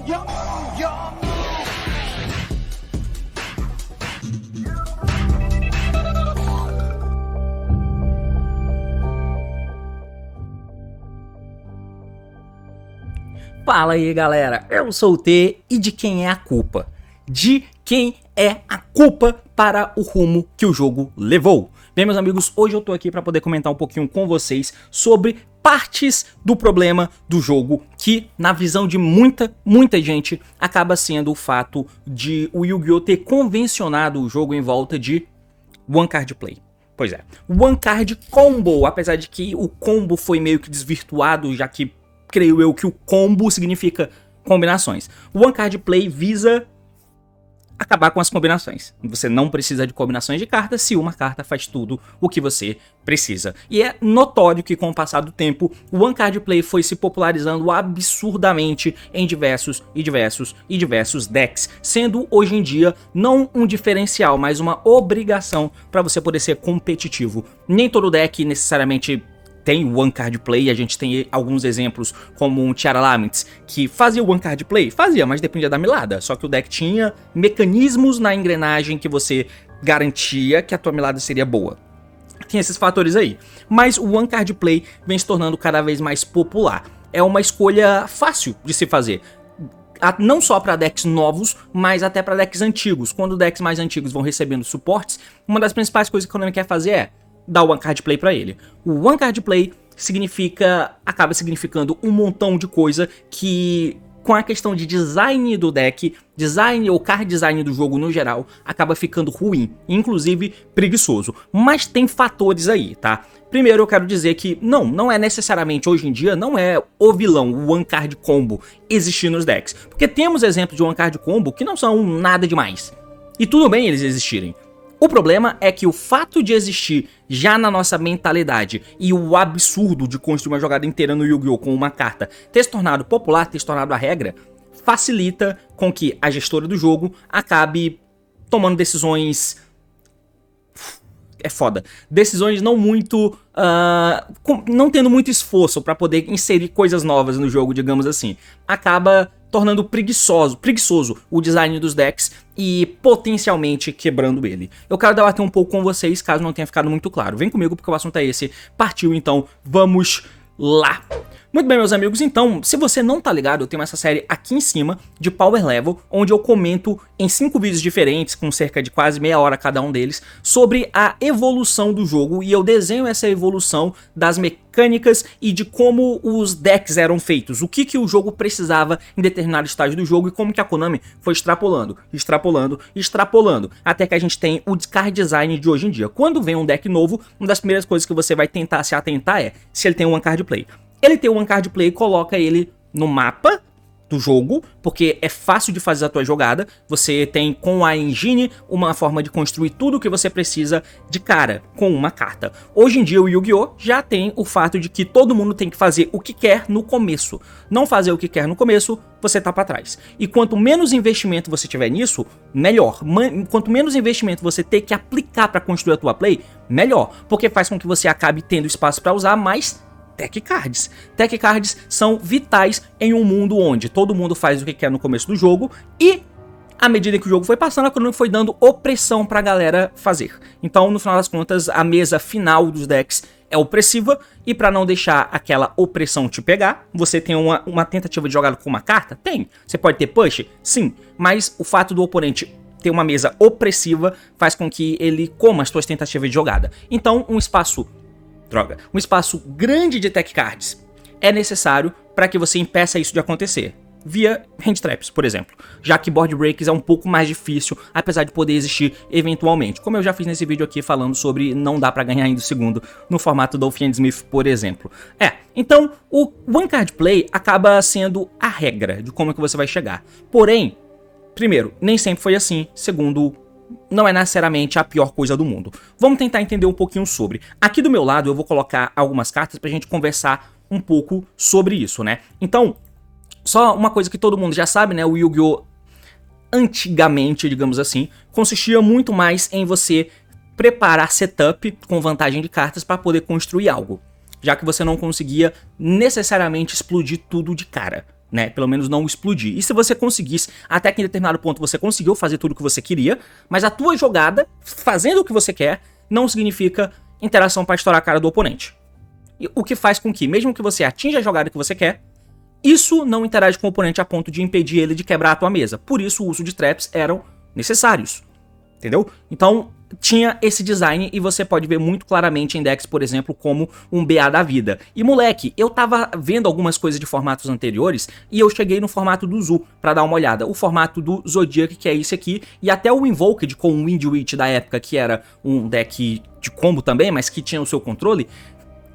Fala aí galera, eu sou o T e de quem é a culpa? De quem é a culpa para o rumo que o jogo levou? Bem, meus amigos, hoje eu tô aqui para poder comentar um pouquinho com vocês sobre partes do problema do jogo que, na visão de muita gente, acaba sendo o fato de o Yu-Gi-Oh! Ter convencionado o jogo em volta de One Card Play. Pois é, One Card Combo, apesar de que o combo foi meio que desvirtuado, já que creio eu que o combo significa combinações. O One Card Play visa acabar com as combinações. Você não precisa de combinações de cartas se uma carta faz tudo o que você precisa. E é notório que com o passar do tempo, o One Card Play foi se popularizando absurdamente em diversos decks, sendo hoje em dia não um diferencial, mas uma obrigação para você poder ser competitivo. Nem todo deck necessariamente tem o One Card Play, a gente tem alguns exemplos como um Tiara Laments, que fazia o One Card Play, fazia, mas dependia da milada, só que o deck tinha mecanismos na engrenagem que você garantia que a tua milada seria boa. Tem esses fatores aí, mas o One Card Play vem se tornando cada vez mais popular, é uma escolha fácil de se fazer. Não só para decks novos, mas até para decks antigos. Quando decks mais antigos vão recebendo suportes, uma das principais coisas que o Konami quer fazer é dar o One Card Play pra ele. O One Card Play acaba significando um montão de coisa que, com a questão de design do deck, design ou card design do jogo no geral, acaba ficando ruim, inclusive preguiçoso. Mas tem fatores aí, tá? Primeiro eu quero dizer que não é necessariamente hoje em dia, não é o vilão, o One Card Combo existir nos decks. Porque temos exemplos de One Card Combo que não são nada demais. E tudo bem eles existirem. O problema é que o fato de existir já na nossa mentalidade e o absurdo de construir uma jogada inteira no Yu-Gi-Oh! Com uma carta ter se tornado popular, ter se tornado a regra, facilita com que a gestora do jogo acabe tomando decisões... É foda. Decisões não muito... não tendo muito esforço para poder inserir coisas novas no jogo, digamos assim. Acaba tornando preguiçoso o design dos decks e potencialmente quebrando ele. Eu quero debater um pouco com vocês, caso não tenha ficado muito claro. Vem comigo porque o assunto é esse. Partiu então, vamos lá! Muito bem, meus amigos, então, se você não tá ligado, eu tenho essa série aqui em cima de Power Level, onde eu comento em 5 vídeos diferentes, com cerca de quase meia hora cada um deles, sobre a evolução do jogo, e eu desenho essa evolução das mecânicas e de como os decks eram feitos, o que o jogo precisava em determinado estágio do jogo e como que a Konami foi extrapolando, até que a gente tem o card design de hoje em dia. Quando vem um deck novo, uma das primeiras coisas que você vai tentar se atentar é se ele tem um One Card Play. Ele tem o One Card Play e coloca ele no mapa do jogo, porque é fácil de fazer a tua jogada. Você tem com a engine uma forma de construir tudo o que você precisa de cara com uma carta. Hoje em dia o Yu-Gi-Oh! Já tem o fato de que todo mundo tem que fazer o que quer no começo. Não fazer o que quer no começo, você tá pra trás. E quanto menos investimento você tiver nisso, melhor. Quanto menos investimento você ter que aplicar pra construir a tua play, melhor. Porque faz com que você acabe tendo espaço pra usar mais Tech Cards. Tech Cards são vitais em um mundo onde todo mundo faz o que quer no começo do jogo e, à medida que o jogo foi passando, a Konami foi dando opressão pra galera fazer. Então, no final das contas, a mesa final dos decks é opressiva e pra não deixar aquela opressão te pegar, você tem uma tentativa de jogada com uma carta? Tem. Você pode ter push? Sim. Mas o fato do oponente ter uma mesa opressiva faz com que ele coma as suas tentativas de jogada. Então, um espaço grande de Tech Cards é necessário para que você impeça isso de acontecer, via Hand Traps, por exemplo, já que Board Breaks é um pouco mais difícil, apesar de poder existir eventualmente, como eu já fiz nesse vídeo aqui falando sobre não dá para ganhar ainda o segundo no formato Dolphin and Smith, por exemplo. Então o One Card Play acaba sendo a regra de como é que você vai chegar, porém, primeiro, nem sempre foi assim, segundo, não é necessariamente a pior coisa do mundo. Vamos tentar entender um pouquinho sobre. Aqui do meu lado eu vou colocar algumas cartas pra gente conversar um pouco sobre isso, né? Então, só uma coisa que todo mundo já sabe, né? O Yu-Gi-Oh! Antigamente, digamos assim, consistia muito mais em você preparar setup com vantagem de cartas para poder construir algo, já que você não conseguia necessariamente explodir tudo de cara. né? Pelo menos não explodir. E se você conseguisse, até que em determinado ponto você conseguiu fazer tudo o que você queria, mas a tua jogada, fazendo o que você quer, não significa interação para estourar a cara do oponente. O que faz com que, mesmo que você atinja a jogada que você quer, isso não interage com o oponente a ponto de impedir ele de quebrar a tua mesa. Por isso o uso de traps eram necessários. Entendeu? Então tinha esse design e você pode ver muito claramente em decks, por exemplo, como um BA da vida. E moleque, eu tava vendo algumas coisas de formatos anteriores e eu cheguei no formato do Zu pra dar uma olhada. O formato do Zodiac, que é esse aqui, e até o Invoked com o Wind Witch da época, que era um deck de combo também, mas que tinha o seu controle,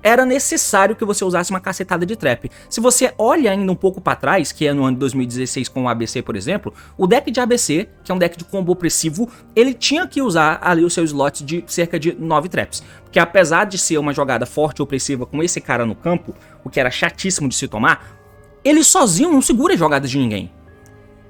era necessário que você usasse uma cacetada de trap. Se você olha ainda um pouco pra trás, que é no ano de 2016 com o ABC, por exemplo, o deck de ABC, que é um deck de combo opressivo, ele tinha que usar ali o seu slot de cerca de 9 traps. Porque apesar de ser uma jogada forte e opressiva com esse cara no campo, o que era chatíssimo de se tomar, ele sozinho não segura as jogadas de ninguém.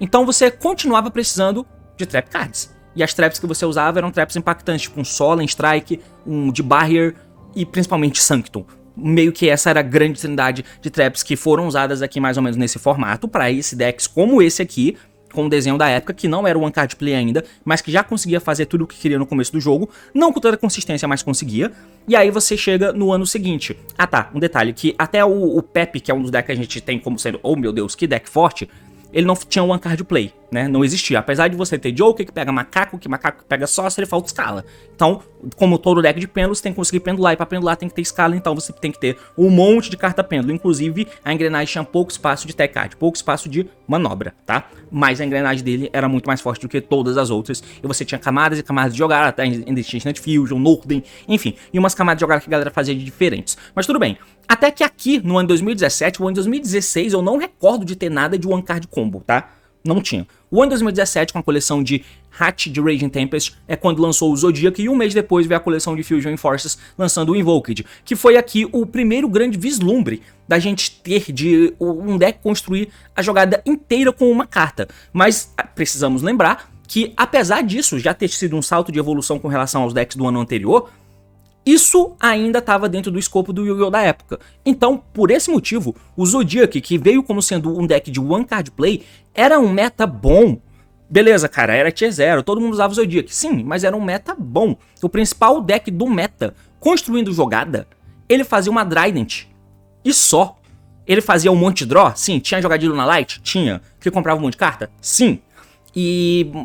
Então você continuava precisando de trap cards. E as traps que você usava eram traps impactantes, tipo um Solemn Strike, um de Barrier, e principalmente Sanctum. Meio que essa era a grande trindade de traps que foram usadas aqui mais ou menos nesse formato, para esse decks como esse aqui, com o desenho da época, que não era o One Card Play ainda, mas que já conseguia fazer tudo o que queria no começo do jogo, não com toda a consistência, mas conseguia. E aí você chega no ano seguinte. Ah tá, um detalhe, que até o Pepe, que é um dos decks que a gente tem como sendo, oh meu Deus, que deck forte, ele não tinha One Card Play, né? Não existia. Apesar de você ter Joker que pega macaco que pega Sorcerer, falta escala. Então, como todo deck de pêndulo, você tem que conseguir pendular. E pra pendular tem que ter escala, então você tem que ter um monte de carta pêndulo. Inclusive, a engrenagem tinha pouco espaço de tech card, pouco espaço de manobra, tá? Mas a engrenagem dele era muito mais forte do que todas as outras. E você tinha camadas e camadas de jogada, até Indistinct Fusion, Norden, enfim. E umas camadas de jogada que a galera fazia de diferentes. Mas tudo bem. Até que aqui, no ano 2017, o ano 2016, eu não recordo de ter nada de One Card Combo, tá? Não tinha. O ano 2017, com a coleção de Hatch de Raging Tempest, é quando lançou o Zodiac, e um mês depois veio a coleção de Fusion Forces lançando o Invoked, que foi aqui o primeiro grande vislumbre da gente ter de um deck construir a jogada inteira com uma carta. Mas precisamos lembrar que, apesar disso já ter sido um salto de evolução com relação aos decks do ano anterior, isso ainda estava dentro do escopo do Yu-Gi-Oh! Da época. Então, por esse motivo, o Zodiac, que veio como sendo um deck de One Card Play, era um meta bom. Beleza, cara, era Tier 0, todo mundo usava o Zodiac. Sim, mas era um meta bom. O principal deck do meta, construindo jogada, ele fazia uma Trident. E só. Ele fazia um monte de draw? Sim. Tinha jogadilho na Light? Tinha. Que comprava um monte de carta? Sim.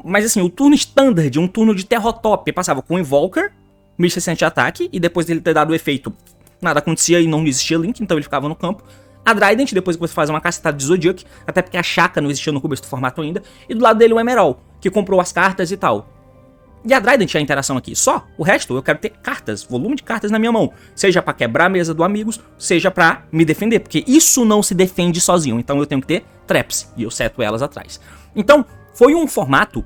Mas assim, o turno standard, um turno de Terrotop, passava com o Invoker, 1060 de ataque, e depois dele ter dado o efeito, nada acontecia e não existia Link, então ele ficava no campo. A Trident, depois que você faz uma cacetada de Zodiac, até porque a Shaka não existia no começo do formato ainda, e do lado dele o Emerald, que comprou as cartas e tal. E a Trident é a interação aqui, só. O resto eu quero ter cartas, volume de cartas na minha mão, seja pra quebrar a mesa do amigos, seja pra me defender, porque isso não se defende sozinho, então eu tenho que ter traps, e eu seto elas atrás. Então, foi um formato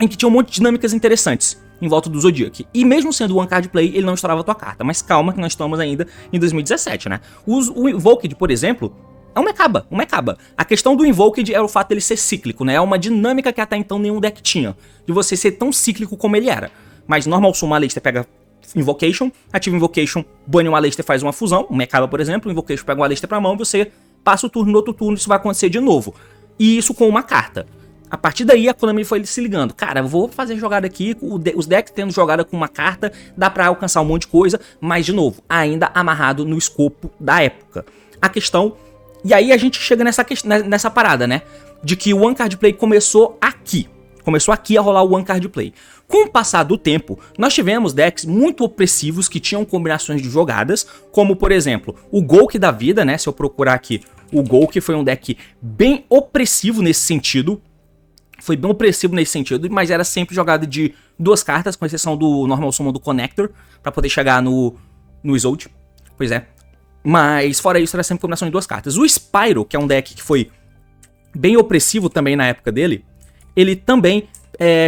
em que tinha um monte de dinâmicas interessantes em volta do Zodiac. E mesmo sendo One Card Play, ele não estourava a tua carta. Mas calma que nós estamos ainda em 2017, né? O Invoked, por exemplo, é um Mekaba. A questão do Invoked é o fato dele ser cíclico, né? É uma dinâmica que até então nenhum deck tinha. De você ser tão cíclico como ele era. Mas normal summon, a Aleister pega Invocation, ativa Invocation, bane um Aleister, faz uma fusão. Um Mekaba, por exemplo, o Invocation pega um Aleister pra mão, você passa o turno, no outro turno isso vai acontecer de novo. E isso com uma carta. A partir daí a Konami foi se ligando, cara, eu vou fazer jogada aqui, os decks tendo jogada com uma carta, dá pra alcançar um monte de coisa, mas de novo, ainda amarrado no escopo da época. A questão, e aí a gente chega nessa parada, né, de que o One Card Play começou aqui a rolar o One Card Play. Com o passar do tempo, nós tivemos decks muito opressivos que tinham combinações de jogadas, como por exemplo, o Golk da vida, né, se eu procurar aqui, o Golk foi um deck bem opressivo nesse sentido, mas era sempre jogada de duas cartas, com exceção do Normal Summon do Connector, pra poder chegar no Isolde. Pois é. Mas fora isso, era sempre combinação de duas cartas. O Spyro, que é um deck que foi bem opressivo também na época dele, ele também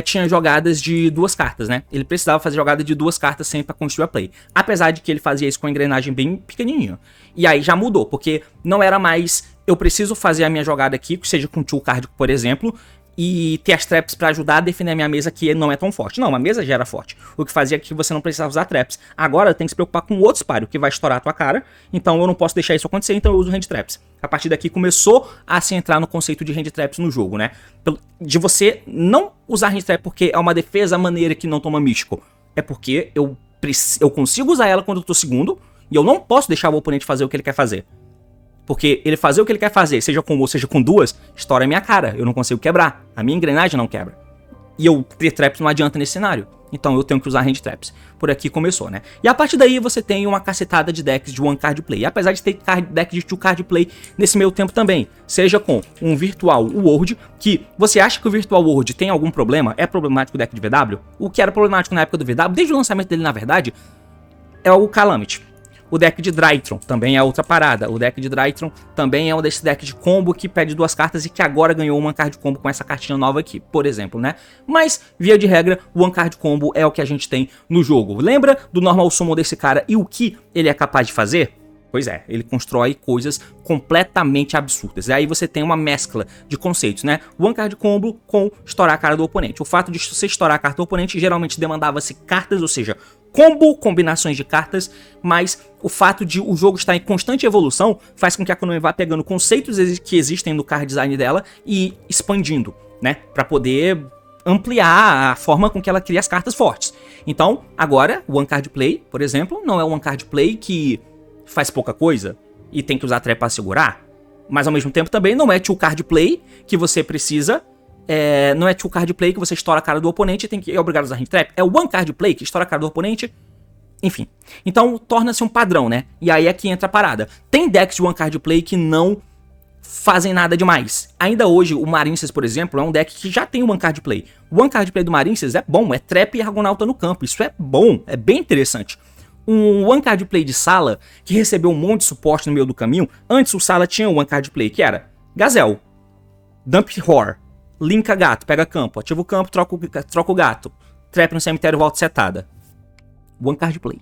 tinha jogadas de duas cartas, né? Ele precisava fazer jogada de duas cartas sempre pra construir a play. Apesar de que ele fazia isso com a engrenagem bem pequenininha. E aí já mudou, porque não era mais eu preciso fazer a minha jogada aqui, seja com Tool Card, por exemplo, e ter as traps pra ajudar a defender a minha mesa que não é tão forte. Não, a mesa já era forte. O que fazia é que você não precisava usar traps. Agora tem que se preocupar com outro Spyro, que vai estourar a tua cara. Então eu não posso deixar isso acontecer, então eu uso hand traps. A partir daqui começou a se entrar no conceito de hand traps no jogo, né? De você não usar hand trap porque é uma defesa maneira que não toma místico. É porque eu consigo usar ela quando eu tô segundo e eu não posso deixar o oponente fazer o que ele quer fazer. Porque ele fazer o que ele quer fazer, seja com uma ou seja com duas, estoura a minha cara. Eu não consigo quebrar. A minha engrenagem não quebra. E eu ter traps não adianta nesse cenário. Então eu tenho que usar hand traps. Por aqui começou, né? E a partir daí você tem uma cacetada de decks de one card play. Apesar de ter deck de two card play nesse meio tempo também. Seja com um Virtual World, que você acha que o Virtual World tem algum problema? É problemático o deck de VW? O que era problemático na época do VW, desde o lançamento dele na verdade, é o Calamity. O deck de Drytron também é outra parada. O deck de Drytron também é um desses decks de combo que pede duas cartas e que agora ganhou uma card combo com essa cartinha nova aqui, por exemplo, né? Mas, via de regra, o one card combo é o que a gente tem no jogo. Lembra do normal summon desse cara e o que ele é capaz de fazer? Pois é, ele constrói coisas completamente absurdas. E aí você tem uma mescla de conceitos, né? One card combo com estourar a cara do oponente. O fato de você estourar a carta do oponente geralmente demandava-se cartas, ou seja, combo, combinações de cartas, mas o fato de o jogo estar em constante evolução faz com que a Konami vá pegando conceitos que existem no card design dela e expandindo, né? Pra poder ampliar a forma com que ela cria as cartas fortes. Então, agora, o One Card Play, por exemplo, não é um One Card Play que faz pouca coisa e tem que usar trap para segurar, mas ao mesmo tempo também não é two card play que você precisa, não é two card play que você estoura a cara do oponente e tem que é obrigado a usar hand trap, é one card play que estoura a cara do oponente, enfim. Então torna-se um padrão, né? E aí é que entra a parada. Tem decks de one card play que não fazem nada demais. Ainda hoje o Marinces, por exemplo, é um deck que já tem o one card play. O one card play do Marinces é bom, é trap e Argonauta no campo, isso é bom, é bem interessante. Um one card play de Sala, que recebeu um monte de suporte no meio do caminho. Antes o Sala tinha um one card play, que era Gazelle, Dump Horror, linka gato, pega campo, ativa o campo, troca o gato, trap no cemitério, volta setada. One card play.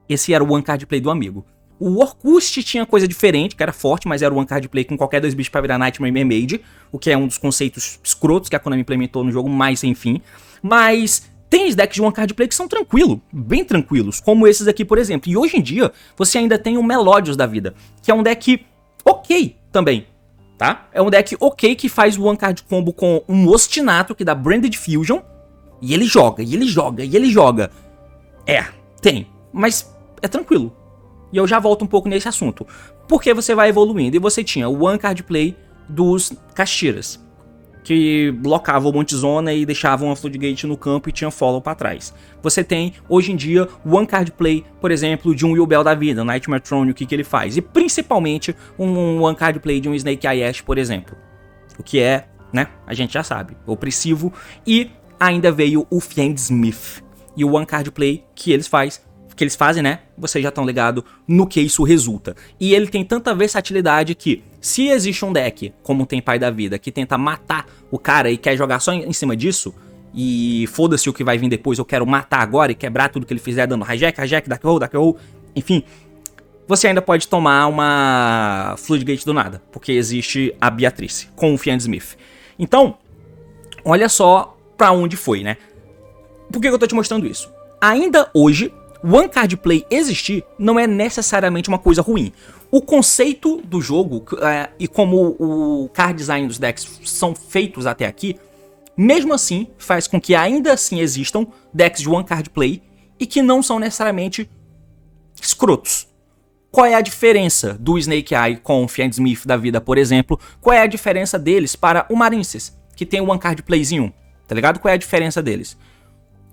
Esse era o one card play do amigo. O Orkust tinha coisa diferente, que era forte, mas era o one card play com qualquer dois bichos pra virar Nightmare e Mermaid, o que é um dos conceitos escrotos que a Konami implementou no jogo, mais sem fim. Mas tem decks de one card play que são tranquilos, bem tranquilos, como esses aqui, por exemplo. E hoje em dia, você ainda tem o Melodious da vida, que é um deck ok também, tá? É um deck ok que faz o one card combo com um Ostinato, que dá Branded Fusion, e ele joga, e ele joga, e ele joga. Tem, mas é tranquilo. E eu já volto um pouco nesse assunto. Porque você vai evoluindo, e você tinha o one card play dos Kashthiras, que blocavam o Montezona e deixavam a Floodgate no campo e tinha follow pra trás. Você tem, hoje em dia, o one card play, por exemplo, de um Will Bell da vida, um Nightmare Throne, o que ele faz. E principalmente um one card play de um Snake Eye Ash, por exemplo. O que é, né, a gente já sabe, opressivo. E ainda veio o Fiend Smith. E o one card play que eles fazem, né, vocês já estão ligados no que isso resulta. E ele tem tanta versatilidade que, se existe um deck, como tem Pai da Vida, que tenta matar o cara e quer jogar só em cima disso, e foda-se o que vai vir depois, eu quero matar agora e quebrar tudo que ele fizer dando hijack, dark roll, enfim, você ainda pode tomar uma Floodgate do nada, porque existe a Beatrice com o Fiend Smith. Então, olha só pra onde foi, né? Por que eu tô te mostrando isso? Ainda hoje, one card play existir não é necessariamente uma coisa ruim. O conceito do jogo e como o card design dos decks são feitos até aqui, mesmo assim, faz com que ainda assim existam decks de one card play e que não são necessariamente escrotos. Qual é a diferença do Snake Eye com o Fiend Smith da vida, por exemplo? Qual é a diferença deles para o Marinces, que tem o one card playzinho? Tá ligado? Qual é a diferença deles?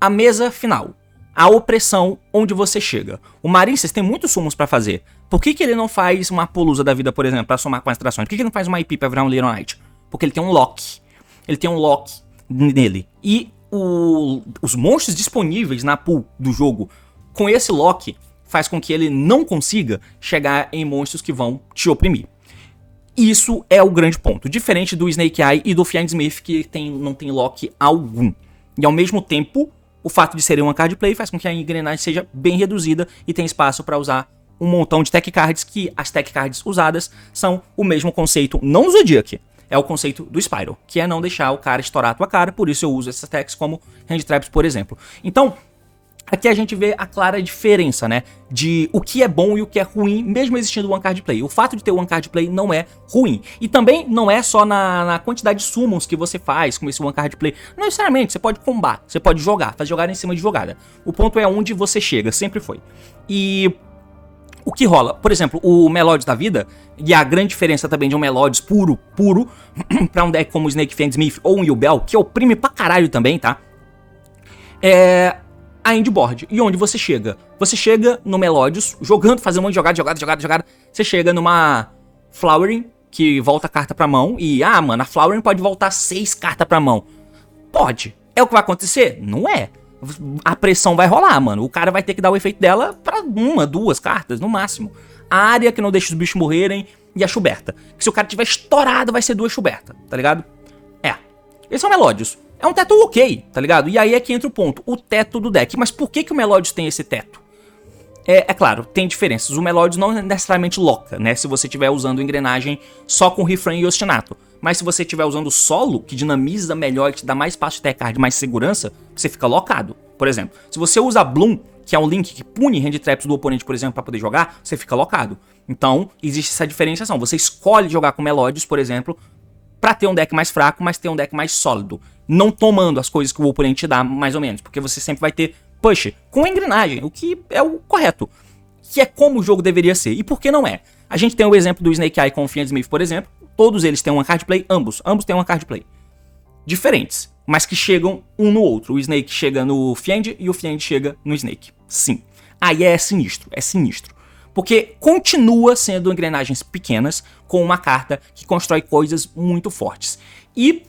A mesa final. A opressão onde você chega. O Marinces tem muitos summons pra fazer. Por que ele não faz uma Apollousa da vida, por exemplo, pra somar com as atrações? Por que ele não faz uma IP pra virar um Little Knight? Porque ele tem um lock. Ele tem um lock nele. E os monstros disponíveis na pool do jogo, com esse lock, faz com que ele não consiga chegar em monstros que vão te oprimir. Isso é o grande ponto. Diferente do Snake Eye e do Fiend Smith, que não tem lock algum. E ao mesmo tempo, o fato de serem uma card play faz com que a engrenagem seja bem reduzida e tem espaço para usar um montão de tech cards, que as tech cards usadas são o mesmo conceito, não do Zodiac, é o conceito do Spyro, que é não deixar o cara estourar a tua cara, por isso eu uso essas techs como hand traps, por exemplo. Então, Aqui a gente vê a clara diferença, né, de o que é bom e o que é ruim, mesmo existindo o One Card Play. O fato de ter o One Card Play não é ruim. E também não é só na quantidade de summons que você faz com esse One Card Play. Não necessariamente, você pode combar, você pode jogar, fazer jogada em cima de jogada. O ponto é onde você chega, sempre foi. E o que rola? Por exemplo, o Melodious da vida, e a grande diferença também de um Melodious puro, pra um deck como o Snake Fiendsmith ou um Yubel, que oprime pra caralho também, tá? É a endboard. E onde você chega? Você chega no Melodious, jogando, fazendo um monte de jogada. Você chega numa Flowering, que volta a carta pra mão. E, mano, a Flowering pode voltar 6 cartas pra mão. Pode. É o que vai acontecer? Não é. A pressão vai rolar, mano. O cara vai ter que dar o efeito dela pra 1, 2 cartas, no máximo. A área que não deixa os bichos morrerem e a Schuberta. Que se o cara tiver estourado, vai ser 2 Schuberta, tá ligado? Esse é o Melodious. É um teto ok, tá ligado? E aí é que entra o ponto, o teto do deck. Mas por que o Melodious tem esse teto? É claro, tem diferenças. O Melodious não necessariamente loca, né? Se você estiver usando engrenagem só com Refrain e Ostinato. Mas se você estiver usando solo, que dinamiza melhor e te dá mais espaço de tech card, mais segurança, você fica locado. Por exemplo, se você usa Bloom, que é um link que pune hand traps do oponente, por exemplo, pra poder jogar, você fica locado. Então, existe essa diferenciação. Você escolhe jogar com Melodious, por exemplo, pra ter um deck mais fraco, mas ter um deck mais sólido. Não tomando as coisas que o oponente te dá, mais ou menos. Porque você sempre vai ter push com engrenagem, o que é o correto. Que é como o jogo deveria ser. E por que não é? A gente tem o exemplo do Snake Eye com o Fiendsmith, por exemplo. Todos eles têm uma card play, ambos têm uma card play. Diferentes, mas que chegam um no outro. O Snake chega no Fiend e o Fiend chega no Snake. Sim. Aí é sinistro, Porque continua sendo engrenagens pequenas com uma carta que constrói coisas muito fortes. E,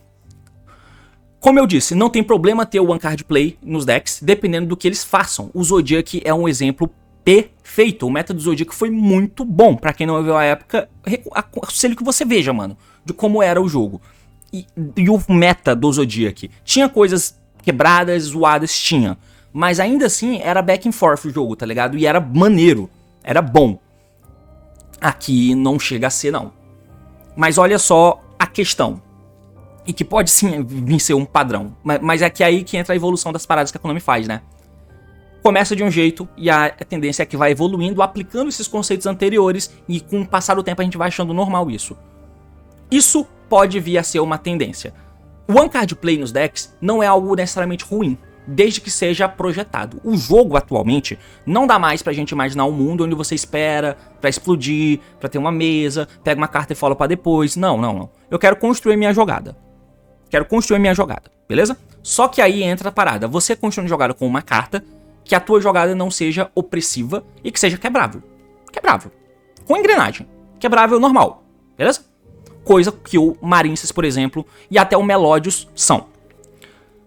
como eu disse, não tem problema ter o One Card Play nos decks, dependendo do que eles façam. O Zodiac é um exemplo perfeito. O meta do Zodiac foi muito bom. Pra quem não viu a época, aconselho que você veja, mano, de como era o jogo. E o meta do Zodiac. Tinha coisas quebradas, zoadas, tinha. Mas ainda assim, era back and forth o jogo, tá ligado? E era maneiro. Era bom. Aqui não chega a ser, não. Mas olha só a questão. E que pode sim vir ser um padrão. Mas é que aí que entra a evolução das paradas que a Konami faz, né? Começa de um jeito e a tendência é que vai evoluindo, aplicando esses conceitos anteriores. E com o passar do tempo a gente vai achando normal isso. Isso pode vir a ser uma tendência. O One Card Play nos decks não é algo necessariamente ruim, desde que seja projetado. O jogo atualmente não dá mais pra gente imaginar um mundo onde você espera pra explodir, pra ter uma mesa, pega uma carta e follow pra depois. Não. Eu quero construir minha jogada. Beleza? Só que aí entra a parada. Você construindo jogada com uma carta, que a tua jogada não seja opressiva e que seja quebrável. Com engrenagem. Quebrável normal. Beleza? Coisa que o Marincess, por exemplo, e até o Melodious são.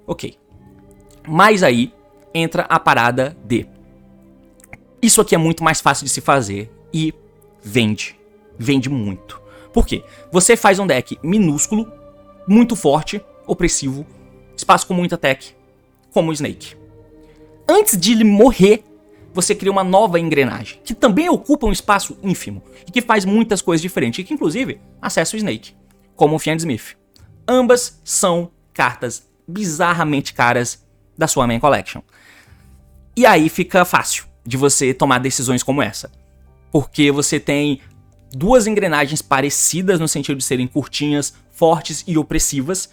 Ok. Mas aí entra a parada de... Isso aqui é muito mais fácil de se fazer e vende. Vende muito. Por quê? Você faz um deck minúsculo, muito forte, opressivo, espaço com muita tech, como o Snake. Antes de ele morrer, você cria uma nova engrenagem, que também ocupa um espaço ínfimo, e que faz muitas coisas diferentes, e que inclusive acessa o Snake, como o Fiendsmith. Ambas são cartas bizarramente caras da sua main collection. E aí fica fácil de você tomar decisões como essa. Porque você tem duas engrenagens parecidas no sentido de serem curtinhas, fortes e opressivas,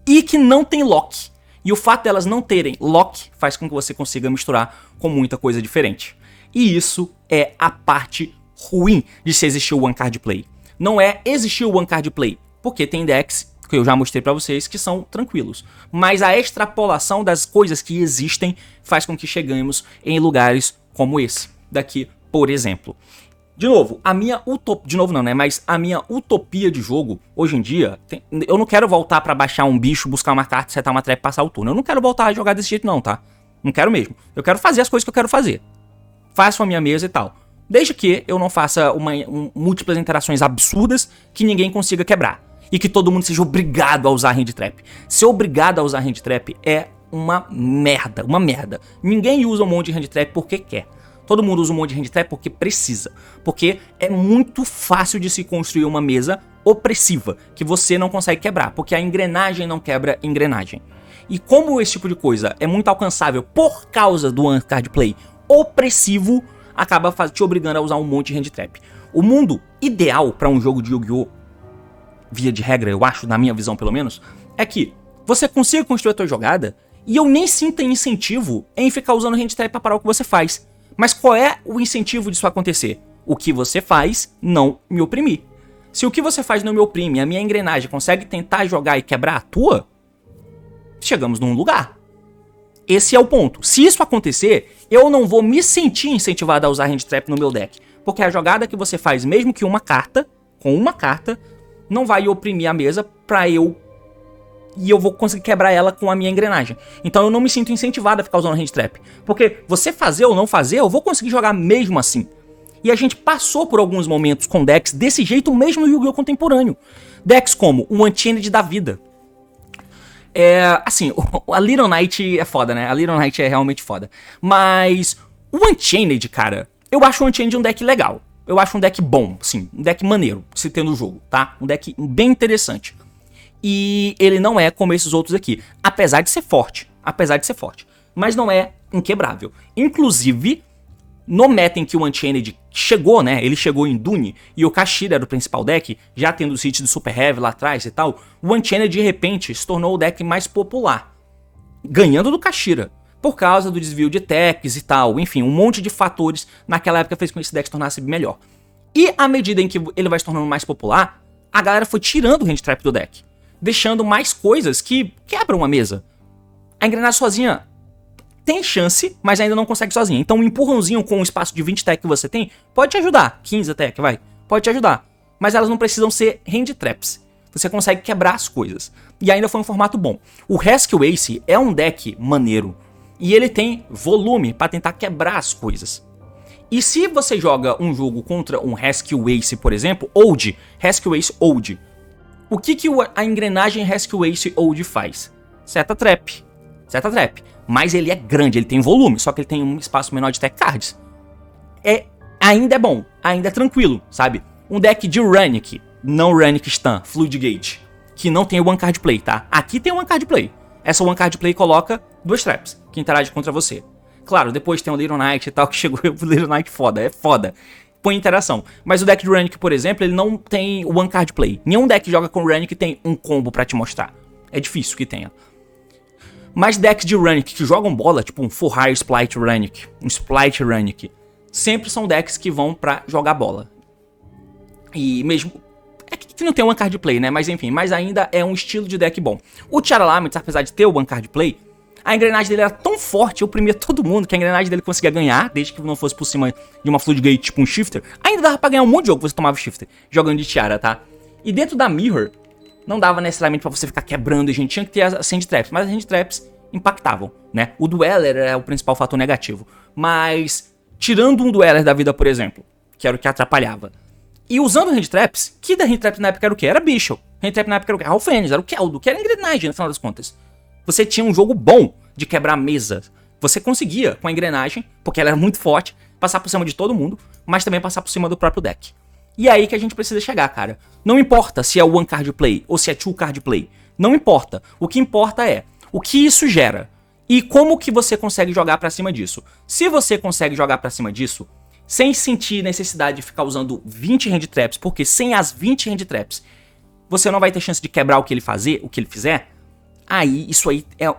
e que não tem lock. E o fato delas não terem lock faz com que você consiga misturar com muita coisa diferente. E isso é a parte ruim de se existir o One Card Play. Não é existir o One Card Play, porque tem decks que eu já mostrei pra vocês que são tranquilos. Mas a extrapolação das coisas que existem faz com que cheguemos em lugares como esse daqui, por exemplo. De novo, a minha utopia... De novo não, né? Mas a minha utopia de jogo, hoje em dia... Eu não quero voltar pra baixar um bicho, buscar uma carta, setar uma trap e passar o turno. Eu não quero voltar a jogar desse jeito não, tá? Não quero mesmo. Eu quero fazer as coisas que eu quero fazer. Faço a minha mesa e tal. Desde que eu não faça múltiplas interações absurdas que ninguém consiga quebrar. E que todo mundo seja obrigado a usar hand trap. Ser obrigado a usar hand trap é uma merda. Ninguém usa um monte de hand trap porque quer. Todo mundo usa um monte de hand trap porque precisa. Porque é muito fácil de se construir uma mesa opressiva, que você não consegue quebrar, porque a engrenagem não quebra engrenagem. E como esse tipo de coisa é muito alcançável por causa do One Card Play opressivo, acaba te obrigando a usar um monte de hand trap. O mundo ideal para um jogo de Yu-Gi-Oh!, via de regra, eu acho, na minha visão pelo menos, é que você consiga construir a tua jogada e eu nem sinta incentivo em ficar usando hand trap para parar o que você faz. Mas qual é o incentivo disso acontecer? O que você faz não me oprimir. Se o que você faz não me oprime, a minha engrenagem consegue tentar jogar e quebrar a tua, chegamos num lugar. Esse é o ponto. Se isso acontecer, eu não vou me sentir incentivado a usar hand trap no meu deck. Porque a jogada que você faz, mesmo que com uma carta, não vai oprimir a mesa e eu vou conseguir quebrar ela com a minha engrenagem. Então eu não me sinto incentivado a ficar usando hand trap. Porque você fazer ou não fazer, eu vou conseguir jogar mesmo assim. E a gente passou por alguns momentos com decks desse jeito mesmo no Yu-Gi-Oh! Contemporâneo. Decks como o Unchained da vida. Assim, a Little Knight é foda, né? A Little Knight é realmente foda. Mas o Unchained, cara, eu acho o Unchained um deck legal. Eu acho um deck bom, assim, um deck maneiro, se tem no jogo, tá? Um deck bem interessante. E ele não é como esses outros aqui. Apesar de ser forte. Mas não é inquebrável. Inclusive, no meta em que o Unchained chegou, né? Ele chegou em Dune e o Kashira era o principal deck, já tendo os hits do Super Heavy lá atrás e tal. O Unchained de repente se tornou o deck mais popular, ganhando do Kashira, por causa do desvio de techs e tal. Enfim, um monte de fatores naquela época fez com que esse deck se tornasse melhor. E à medida em que ele vai se tornando mais popular, a galera foi tirando o hand trap do deck, deixando mais coisas que quebram a mesa. A engrenagem sozinha tem chance, mas ainda não consegue sozinha. Então um empurrãozinho com um espaço de 20 tech que você tem pode te ajudar. 15 tech, pode te ajudar. Mas elas não precisam ser hand traps. Você consegue quebrar as coisas. E ainda foi um formato bom. O Rescue Ace é um deck maneiro. E ele tem volume para tentar quebrar as coisas. E se você joga um jogo contra um Rescue Ace, por exemplo, Rescue Ace Old, o que a engrenagem Rescue Ace Old faz? Seta Trap. Mas ele é grande, ele tem volume, só que ele tem um espaço menor de tech cards. Ainda é bom, ainda é tranquilo, sabe? Um deck de Runic, não Runic Stun, Fluid Gate, que não tem o One Card Play, tá? Aqui tem o One Card Play. Essa One Card Play coloca 2 traps, que interagem contra você. Claro, depois tem o Little Knight e tal, que chegou o Little Knight foda, é foda. Põe interação. Mas o deck de Runic, por exemplo, ele não tem o One Card Play. Nenhum deck que joga com Runic tem um combo pra te mostrar. É difícil que tenha. Mas decks de Runic que jogam bola, tipo um For Hire Splite Runic, um Splite Runic, sempre são decks que vão pra jogar bola. E mesmo... é que não tem One Card Play, né? Mas enfim, mas ainda é um estilo de deck bom. O Charalamet, apesar de ter o One Card Play, a engrenagem dele era tão forte, eu oprimia todo mundo, que a engrenagem dele conseguia ganhar, desde que não fosse por cima de uma Fluid Gate, tipo um Shifter. Ainda dava pra ganhar um monte de jogo que você tomava Shifter, jogando de Tiara, tá? E dentro da Mirror, não dava necessariamente pra você ficar quebrando, e a gente tinha que ter as hand traps, mas as hand traps impactavam, né? O Dweller era o principal fator negativo, mas tirando um Dweller da vida, por exemplo, que era o que atrapalhava, e usando hand traps, que da hand trap na época era o que? Era Bishop. Hand trap na época era o que? Ralph, era o Keldo, que era engrenagem no final das contas. Você tinha um jogo bom de quebrar mesas. Você conseguia, com a engrenagem, porque ela era muito forte, passar por cima de todo mundo, mas também passar por cima do próprio deck. E é aí que a gente precisa chegar, cara. Não importa se é One Card Play ou se é Two Card Play. Não importa. O que importa é o que isso gera e como que você consegue jogar pra cima disso. Se você consegue jogar pra cima disso, sem sentir necessidade de ficar usando 20 hand traps, porque sem as 20 hand traps, você não vai ter chance de quebrar o que ele fizer, aí isso aí é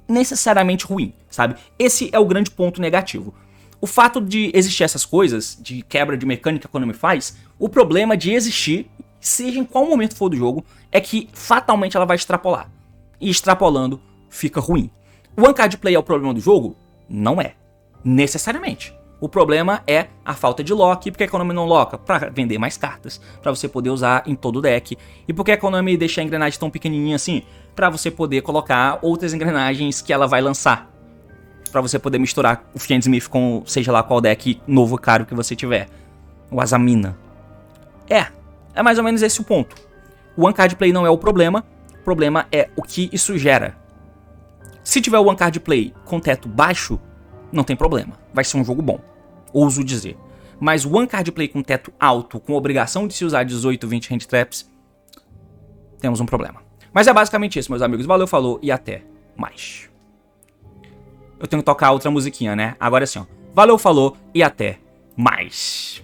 necessariamente ruim, sabe? Esse é o grande ponto negativo. O fato de existir essas coisas, de quebra de mecânica quando me faz, o problema de existir, seja em qual momento for do jogo, é que fatalmente ela vai extrapolar. E extrapolando, fica ruim. O One Card Play é o problema do jogo? Não é. Necessariamente. O problema é a falta de lock. E por que a Konami não loca? Pra vender mais cartas, pra você poder usar em todo o deck. E por que a Konami deixa a engrenagem tão pequenininha assim? Pra você poder colocar outras engrenagens que ela vai lançar. Pra você poder misturar o Fiend Smith com seja lá qual deck novo caro que você tiver. O Azamina. É mais ou menos esse o ponto. O One Card Play não é o problema é o que isso gera. Se tiver o One Card Play com teto baixo, não tem problema. Vai ser um jogo bom. Ouso dizer. Mas o One Card Play com teto alto, com obrigação de se usar 18, 20 hand traps, temos um problema. Mas é basicamente isso, meus amigos. Valeu, falou e até. mais. Eu tenho que tocar outra musiquinha, né? Agora é assim, ó. Valeu, falou e até mais.